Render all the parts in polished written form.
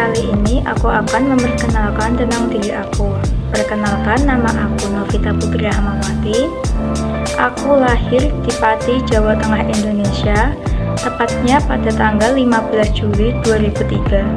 Kali ini aku akan memperkenalkan tentang diri aku. Perkenalkan, nama aku Novita Putri Rahmawati. Aku lahir di Pati, Jawa Tengah, Indonesia, tepatnya pada tanggal 15 Juli 2003.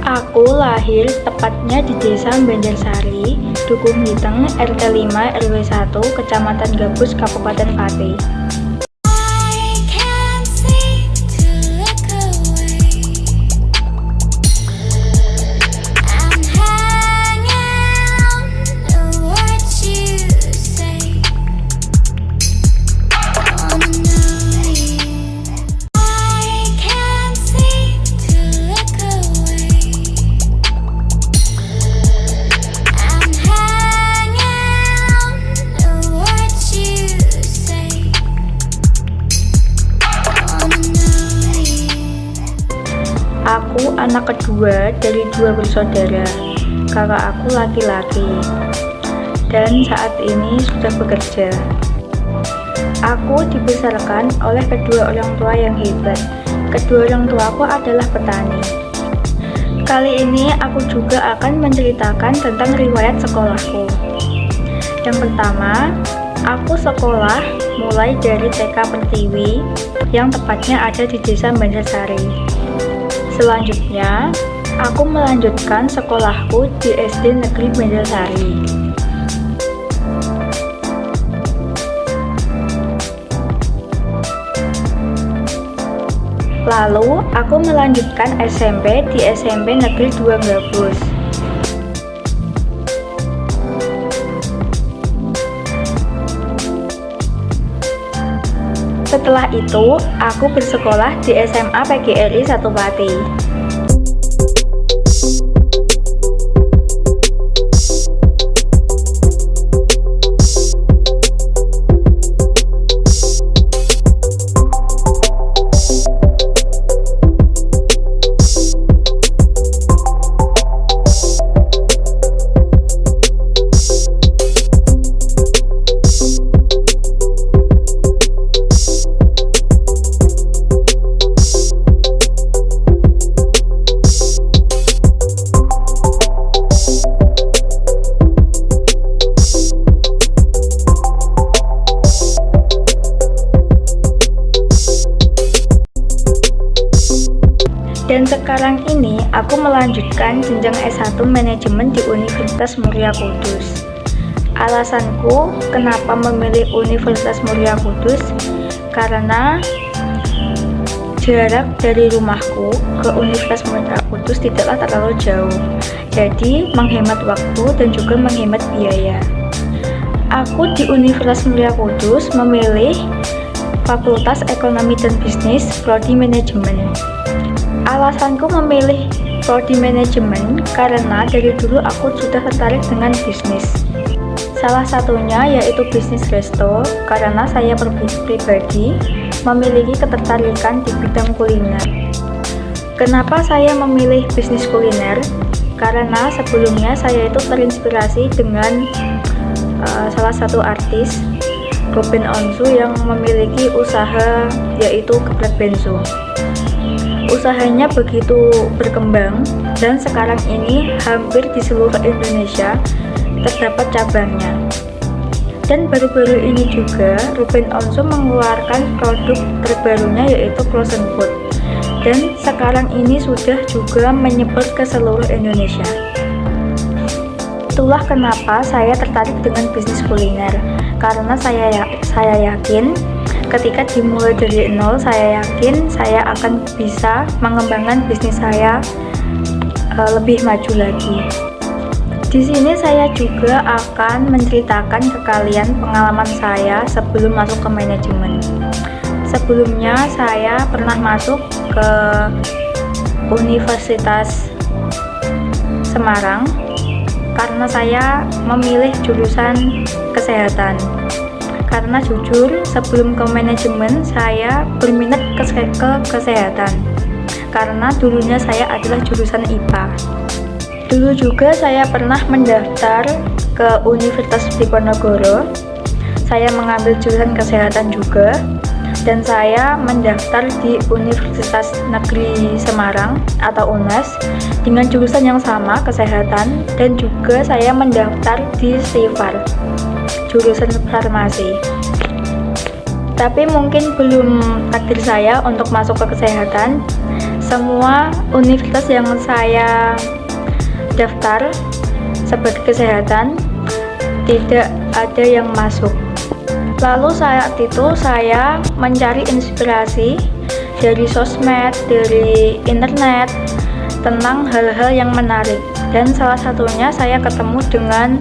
Aku lahir tepatnya di Desa Banjarsari, Dukuh Hiteng, RT 5 RW 1, Kecamatan Gabus, Kabupaten Pati. Aku anak kedua dari 2 bersaudara. Kakak aku laki-laki dan saat ini sudah bekerja. Aku dibesarkan oleh kedua orang tua yang hebat. Kedua orang tuaku adalah petani. Kali ini aku juga akan menceritakan tentang riwayat sekolahku. Yang pertama, aku sekolah mulai dari TK Pertiwi yang tepatnya ada di Desa Banjarsari. Selanjutnya, aku melanjutkan sekolahku di SD Negeri Banjarsari. Lalu, aku melanjutkan SMP di SMP Negeri 2 Gabus. Setelah itu, aku bersekolah di SMA PGRI 1 Pati. Dan sekarang ini aku melanjutkan jenjang S1 Manajemen di Universitas Muria Kudus. Alasanku kenapa memilih Universitas Muria Kudus karena jarak dari rumahku ke Universitas Muria Kudus tidaklah terlalu jauh. Jadi menghemat waktu dan juga menghemat biaya. Aku di Universitas Muria Kudus memilih Fakultas Ekonomi dan Bisnis Prodi Manajemen. Alasanku memilih prodi manajemen karena dari dulu aku sudah tertarik dengan bisnis. Salah satunya yaitu bisnis resto karena saya pribadi memiliki ketertarikan di bidang kuliner. Kenapa saya memilih bisnis kuliner? Karena sebelumnya saya itu terinspirasi dengan salah satu artis, Ruben Onsu, yang memiliki usaha yaitu geplak bensu. Usahanya begitu berkembang dan sekarang ini hampir di seluruh Indonesia terdapat cabangnya. Dan baru-baru ini juga Ruben Onsu mengeluarkan produk terbarunya yaitu frozen food. Dan sekarang ini sudah juga menyebar ke seluruh Indonesia. Itulah kenapa saya tertarik dengan bisnis kuliner. Karena saya yakin ketika dimulai dari nol, saya yakin saya akan bisa mengembangkan bisnis saya lebih maju lagi. Di sini saya juga akan menceritakan ke kalian pengalaman saya sebelum masuk ke manajemen. Sebelumnya saya pernah masuk ke Universitas Semarang karena saya memilih jurusan kesehatan. Karena jujur sebelum ke manajemen saya berminat ke kesehatan. Karena dulunya saya adalah jurusan IPA. Dulu juga saya pernah mendaftar ke Universitas Diponegoro. Saya mengambil jurusan kesehatan juga. Dan saya mendaftar di Universitas Negeri Semarang atau UNES dengan jurusan yang sama, kesehatan, dan juga saya mendaftar di SIFAR, jurusan farmasi. Tapi mungkin belum takdir saya untuk masuk ke kesehatan. Semua universitas yang saya daftar sebagai kesehatan tidak ada yang masuk. Lalu saat itu saya mencari inspirasi dari sosmed, dari internet tentang hal-hal yang menarik, dan salah satunya saya ketemu dengan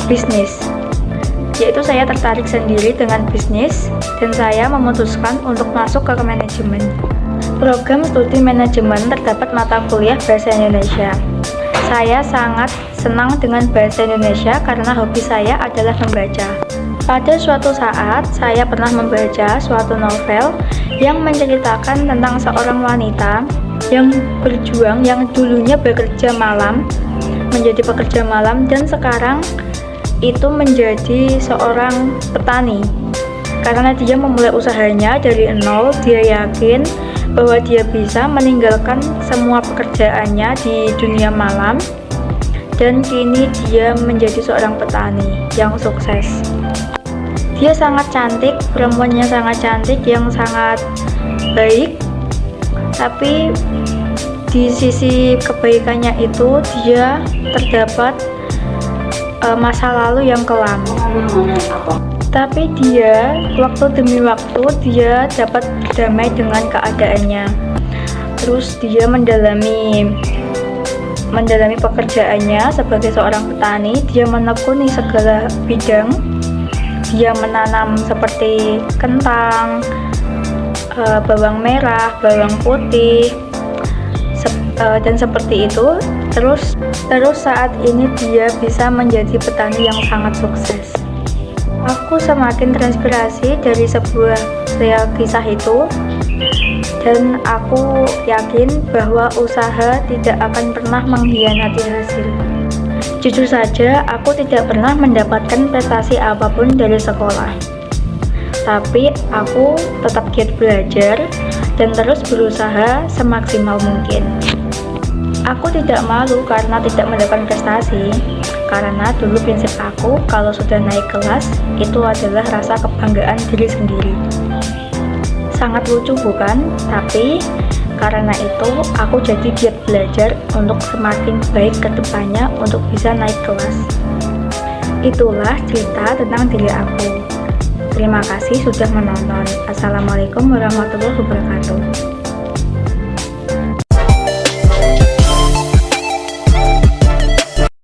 bisnis, yaitu saya tertarik sendiri dengan bisnis dan saya memutuskan untuk masuk ke manajemen. Program studi manajemen terdapat mata kuliah bahasa Indonesia. Saya sangat senang dengan bahasa Indonesia karena hobi saya adalah membaca. Pada suatu saat, saya pernah membaca suatu novel yang menceritakan tentang seorang wanita yang berjuang, yang dulunya bekerja malam, menjadi pekerja malam, dan sekarang itu menjadi seorang petani. Karena dia memulai usahanya dari nol, dia yakin bahwa dia bisa meninggalkan semua pekerjaannya di dunia malam, dan kini dia menjadi seorang petani yang sukses. Dia sangat cantik, perempuannya sangat cantik, yang sangat baik, tapi di sisi kebaikannya itu dia terdapat masa lalu yang kelam. Tapi dia waktu demi waktu dia dapat berdamai dengan keadaannya. Terus dia mendalami pekerjaannya sebagai seorang petani. Dia menekuni segala bidang. Dia menanam seperti kentang, bawang merah, bawang putih, dan seperti itu. Terus saat ini dia bisa menjadi petani yang sangat sukses. Aku semakin terinspirasi dari sebuah kisah itu, dan aku yakin bahwa usaha tidak akan pernah mengkhianati hasil. Jujur saja, aku tidak pernah mendapatkan prestasi apapun dari sekolah. Tapi aku tetap giat belajar dan terus berusaha semaksimal mungkin. Aku tidak malu karena tidak mendapatkan prestasi, karena dulu prinsip aku kalau sudah naik kelas itu adalah rasa kebanggaan diri sendiri. Sangat lucu bukan? Tapi karena itu aku jadi giat belajar untuk semakin baik ke depannya untuk bisa naik kelas. Itulah cerita tentang diri aku. Terima kasih sudah menonton. Assalamualaikum warahmatullahi wabarakatuh.